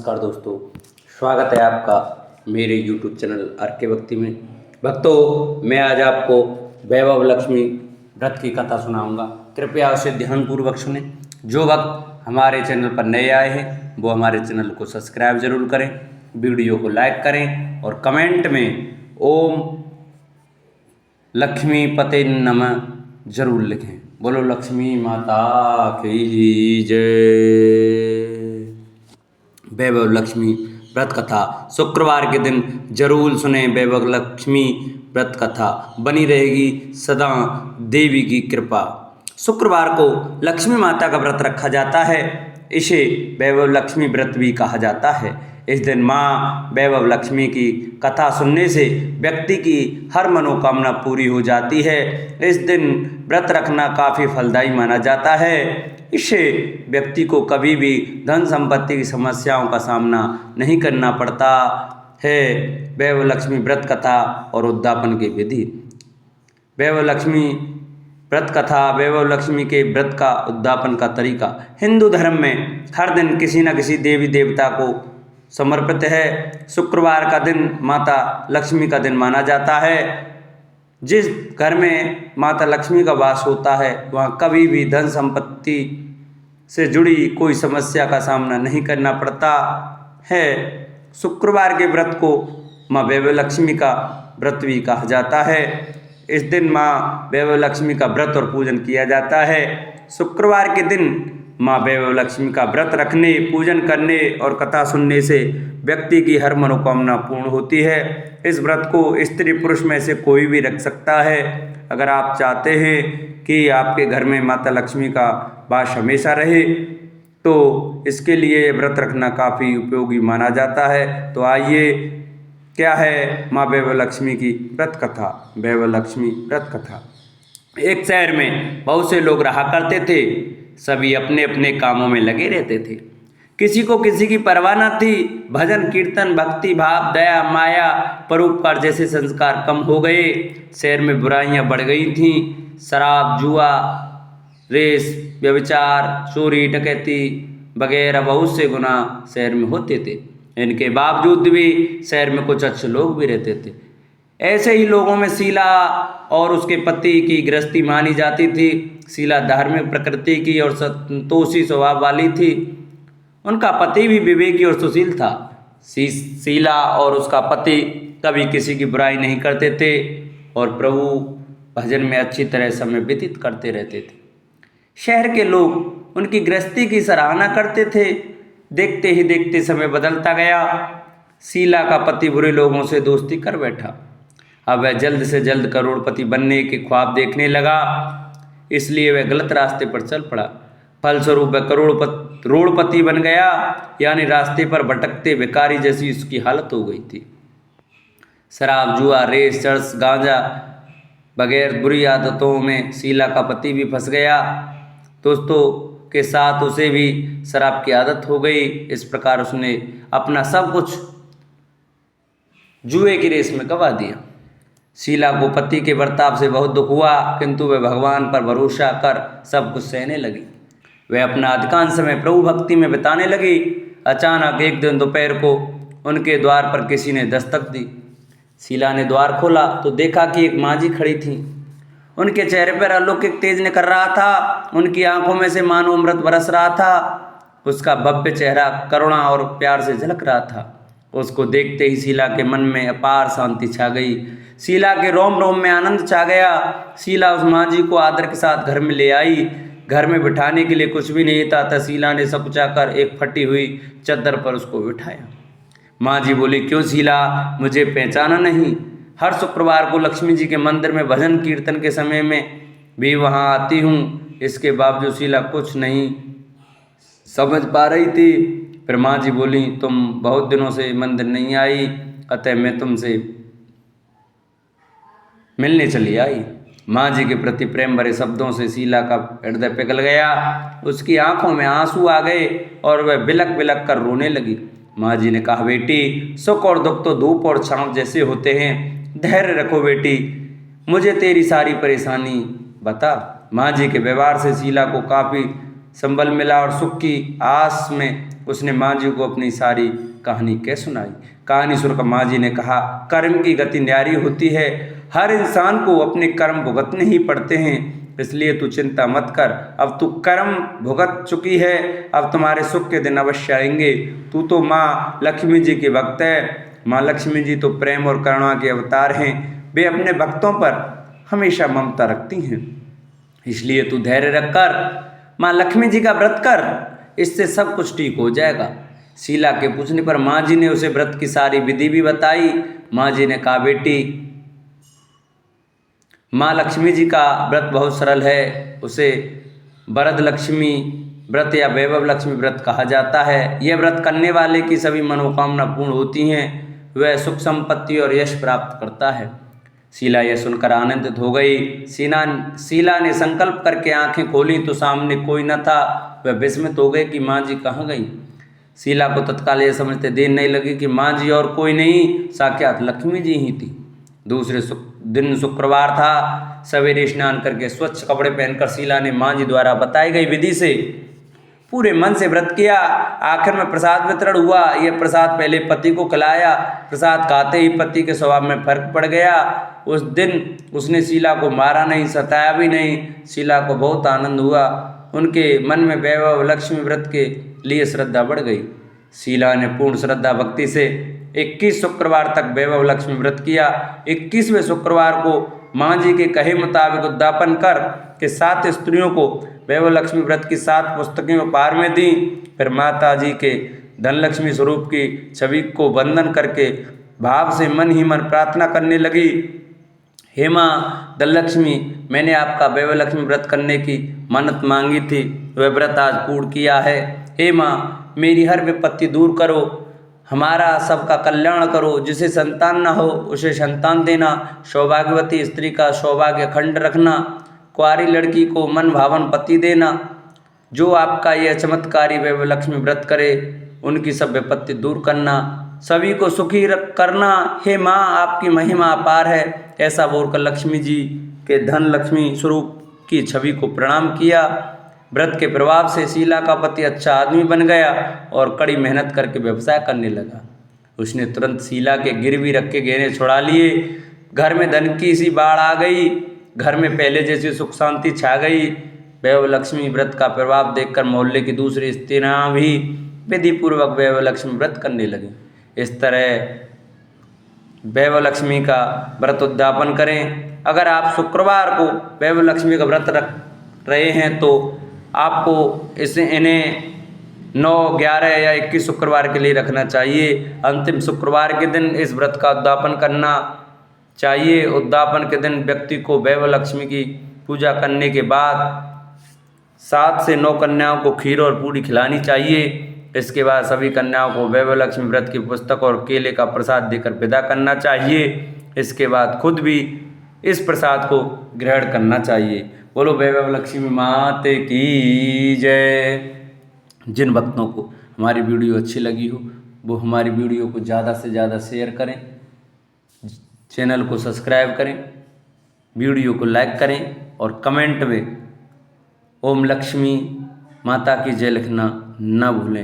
नमस्कार दोस्तों, स्वागत है आपका मेरे YouTube चैनल आर के भक्ति में। भक्तों, मैं आज आपको वैभव लक्ष्मी व्रत की कथा सुनाऊंगा। कृपया उसे ध्यानपूर्वक सुने। जो भक्त हमारे चैनल पर नए आए हैं वो हमारे चैनल को सब्सक्राइब जरूर करें, वीडियो को लाइक करें और कमेंट में ओम लक्ष्मी पते नमः जरूर लिखें। बोलो लक्ष्मी माता की जय। वैभव लक्ष्मी व्रत कथा शुक्रवार के दिन जरूर सुने। वैभव लक्ष्मी व्रत कथा बनी रहेगी सदा देवी की कृपा। शुक्रवार को लक्ष्मी माता का व्रत रखा जाता है। इसे वैभव लक्ष्मी व्रत भी कहा जाता है। इस दिन माँ वैभव लक्ष्मी की कथा सुनने से व्यक्ति की हर मनोकामना पूरी हो जाती है। इस दिन व्रत रखना काफ़ी फलदायी माना जाता है। इससे व्यक्ति को कभी भी धन संपत्ति की समस्याओं का सामना नहीं करना पड़ता है। वैभव लक्ष्मी व्रत कथा और उद्यापन की विधि। वैभव लक्ष्मी व्रत कथा वैभव लक्ष्मी के व्रत का उद्यापन का तरीका। हिंदू धर्म में हर दिन किसी न किसी देवी देवता को समर्पित है। शुक्रवार का दिन माता लक्ष्मी का दिन माना जाता है। जिस घर में माता लक्ष्मी का वास होता है वहाँ कभी भी धन संपत्ति से जुड़ी कोई समस्या का सामना नहीं करना पड़ता है। शुक्रवार के व्रत को माँ वैभव लक्ष्मी का व्रत भी कहा जाता है। इस दिन माँ वैभव लक्ष्मी का व्रत और पूजन किया जाता है। शुक्रवार के दिन माँ वैभव लक्ष्मी का व्रत रखने, पूजन करने और कथा सुनने से व्यक्ति की हर मनोकामना पूर्ण होती है। इस व्रत को स्त्री पुरुष में से कोई भी रख सकता है। अगर आप चाहते हैं कि आपके घर में माता लक्ष्मी का वास हमेशा रहे तो इसके लिए व्रत रखना काफ़ी उपयोगी माना जाता है। तो आइए, क्या है माँ वैभव लक्ष्मी की व्रत कथा। वैभव लक्ष्मी व्रत कथा। एक शहर में बहुत से लोग रहा करते थे। सभी अपने अपने कामों में लगे रहते थे। किसी को किसी की परवाह न थी। भजन कीर्तन, भक्ति भाव, दया, माया, परोपकार जैसे संस्कार कम हो गए। शहर में बुराइयां बढ़ गई थीं। शराब, जुआ, रेस, व्यभिचार, चोरी, डकैती वगैरह बहुत से गुनाह शहर में होते थे। इनके बावजूद भी शहर में कुछ अच्छे लोग भी रहते थे। ऐसे ही लोगों में शीला और उसके पति की गृहस्थी मानी जाती थी। शीला धार्मिक प्रकृति की और संतोषी स्वभाव वाली थी। उनका पति भी विवेकी और सुशील था। शीला और उसका पति कभी किसी की बुराई नहीं करते थे और प्रभु भजन में अच्छी तरह समय व्यतीत करते रहते थे। शहर के लोग उनकी गृहस्थी की सराहना करते थे। देखते ही देखते समय बदलता गया। शीला का पति बुरे लोगों से दोस्ती कर बैठा। अब वह जल्द से जल्द करोड़पति बनने के ख्वाब देखने लगा, इसलिए वह गलत रास्ते पर चल पड़ा। फलस्वरूप वह करोड़पति बन गया, यानी रास्ते पर भटकते भिखारी जैसी उसकी हालत हो गई थी। शराब, जुआ, रेस, चर्स, गांजा वगैरह बुरी आदतों में शीला का पति भी फंस गया। दोस्तों के साथ उसे भी शराब की आदत हो गई। इस प्रकार उसने अपना सब कुछ जुए की रेस में गंवा दिया। शीला को पति के बर्ताव से बहुत दुख हुआ, किंतु वह भगवान पर भरोसा कर सब कुछ सहने लगी। वह अपना अधिकांश समय प्रभु भक्ति में बिताने लगी। अचानक एक दिन दोपहर को उनके द्वार पर किसी ने दस्तक दी। शीला ने द्वार खोला तो देखा कि एक मांझी खड़ी थी। उनके चेहरे पर अलौकिक तेज निकल रहा था। उनकी आंखों में से मानो अमृत बरस रहा था। उसका भव्य चेहरा करुणा और प्यार से झलक रहा था। उसको देखते ही शीला के मन में अपार शांति छा गई। शीला के रोम रोम में आनंद छा गया। शीला उस मांझी को आदर के साथ घर में ले आई। घर में बिठाने के लिए कुछ भी नहीं था। शीला ने सकुचाकर एक फटी हुई चद्दर पर उसको बिठाया। मांझी बोली, क्यों शीला, मुझे पहचाना नहीं? हर शुक्रवार को लक्ष्मी जी के मंदिर में भजन कीर्तन के समय में भी वहाँ आती हूँ। इसके बावजूद शीला कुछ नहीं समझ पा रही थी। फिर मांझी बोली, तुम बहुत दिनों से मंदिर नहीं आई, अतः मैं तुमसे मिलने चली आई। मांझी के प्रति प्रेम भरे शब्दों से शीला का हृदय पिघल गया। उसकी आंखों में आंसू आ गए और वह बिलक बिलक कर रोने लगी। मांझी ने कहा, बेटी, सुख और दुख तो धूप और छांव जैसे होते हैं। धैर्य रखो बेटी, मुझे तेरी सारी परेशानी बता। मांझी के व्यवहार से शीला को काफ़ी संबल मिला और सुख की आस में उसने माँ जी को अपनी सारी कहानी कह सुनाई। कहानी सुनकर माँ जी ने कहा, कर्म की गति न्यारी होती है, हर इंसान को अपने कर्म भुगतने ही पड़ते हैं, इसलिए तू चिंता मत कर। अब तू कर्म भुगत चुकी है, अब तुम्हारे सुख के दिन अवश्य आएंगे। तू तो माँ लक्ष्मी जी की भक्त है। माँ लक्ष्मी जी तो प्रेम और करुणा के अवतार हैं, वे अपने भक्तों पर हमेशा ममता रखती हैं, इसलिए तू धैर्य रखकर माँ लक्ष्मी जी का व्रत कर, इससे सब कुछ ठीक हो जाएगा। शीला के पूछने पर माँ जी ने उसे व्रत की सारी विधि भी बताई। माँ जी ने कहा, बेटी माँ लक्ष्मी जी का व्रत बहुत सरल है, उसे वरद लक्ष्मी व्रत या वैभव लक्ष्मी व्रत कहा जाता है। यह व्रत करने वाले की सभी मनोकामना पूर्ण होती हैं, वह सुख संपत्ति और यश प्राप्त करता है। शीला यह सुनकर आनंदित हो गई। शीला ने संकल्प करके आंखें खोली तो सामने कोई न था। वह विस्मित हो गई कि माँ जी कहाँ गई। शीला को तत्काल यह समझते देर नहीं लगी कि माँ जी और कोई नहीं, साक्षात लक्ष्मी जी ही थी। दूसरे दिन शुक्रवार था। सवेरे स्नान करके स्वच्छ कपड़े पहनकर शीला ने माँ जी द्वारा बताई गई विधि से पूरे मन से व्रत किया। आखिर में प्रसाद वितरण हुआ। यह प्रसाद पहले पति को खिलाया। प्रसाद खाते ही पति के स्वभाव में फर्क पड़ गया। उस दिन उसने शीला को मारा नहीं, सताया भी नहीं। शीला को बहुत आनंद हुआ। उनके मन में वैभव लक्ष्मी व्रत के लिए श्रद्धा बढ़ गई। शीला ने पूर्ण श्रद्धा भक्ति से 21 शुक्रवार तक वैभव लक्ष्मी व्रत किया। 21वें शुक्रवार को माँ जी के कहे मुताबिक उद्यापन कर के 7 स्त्रियों को वैभव लक्ष्मी व्रत की 7 पुस्तकें उपहार में दी। फिर माता जी के धनलक्ष्मी स्वरूप की छवि को वंदन करके भाव से मन ही मन प्रार्थना करने लगी, हे माँ धनलक्ष्मी, मैंने आपका वैभव लक्ष्मी व्रत करने की मन्नत मांगी थी, वह व्रत आज पूर्ण किया है। हे माँ, मेरी हर विपत्ति दूर करो, हमारा सबका कल्याण करो। जिसे संतान न हो उसे संतान देना, सौभाग्यवती स्त्री का सौभाग्य अखंड रखना, कुंवारी लड़की को मन भावन पति देना। जो आपका यह चमत्कारी वैभव लक्ष्मी व्रत करे उनकी सब विपत्ति दूर करना, सभी को सुखी करना। हे माँ, आपकी महिमा अपार है। ऐसा बोलकर लक्ष्मी जी के धन लक्ष्मी स्वरूप की छवि को प्रणाम किया। व्रत के प्रभाव से शीला का पति अच्छा आदमी बन गया और कड़ी मेहनत करके व्यवसाय करने लगा। उसने तुरंत शीला के गिरवी रख के गहने छुड़ा लिए। घर में धन की सी बाढ़ आ गई। घर में पहले जैसी सुख शांति छा गई। वैभव लक्ष्मी व्रत का प्रभाव देखकर मोहल्ले की दूसरी स्त्रियां भी विधि पूर्वक वैभव लक्ष्मी व्रत करने लगी। इस तरह वैभव लक्ष्मी का व्रत उद्यापन करें। अगर आप शुक्रवार को वैभव लक्ष्मी का व्रत रख रहे हैं तो आपको इन्हें 9, 11 या 21 शुक्रवार के लिए रखना चाहिए। अंतिम शुक्रवार के दिन इस व्रत का उद्यापन करना चाहिए। उद्यापन के दिन व्यक्ति को वैभव लक्ष्मी की पूजा करने के बाद 7 से 9 कन्याओं को खीर और पूरी खिलानी चाहिए। इसके बाद सभी कन्याओं को वैभव लक्ष्मी व्रत की पुस्तक और केले का प्रसाद देकर विदा करना चाहिए। इसके बाद खुद भी इस प्रसाद को ग्रहण करना चाहिए। बोलो वैभव लक्ष्मी माते की जय। जिन भक्तों को हमारी वीडियो अच्छी लगी हो वो हमारी वीडियो को ज़्यादा से ज़्यादा शेयर करें, चैनल को सब्सक्राइब करें, वीडियो को लाइक करें और कमेंट में ओम लक्ष्मी माता की जय लिखना न भूलें।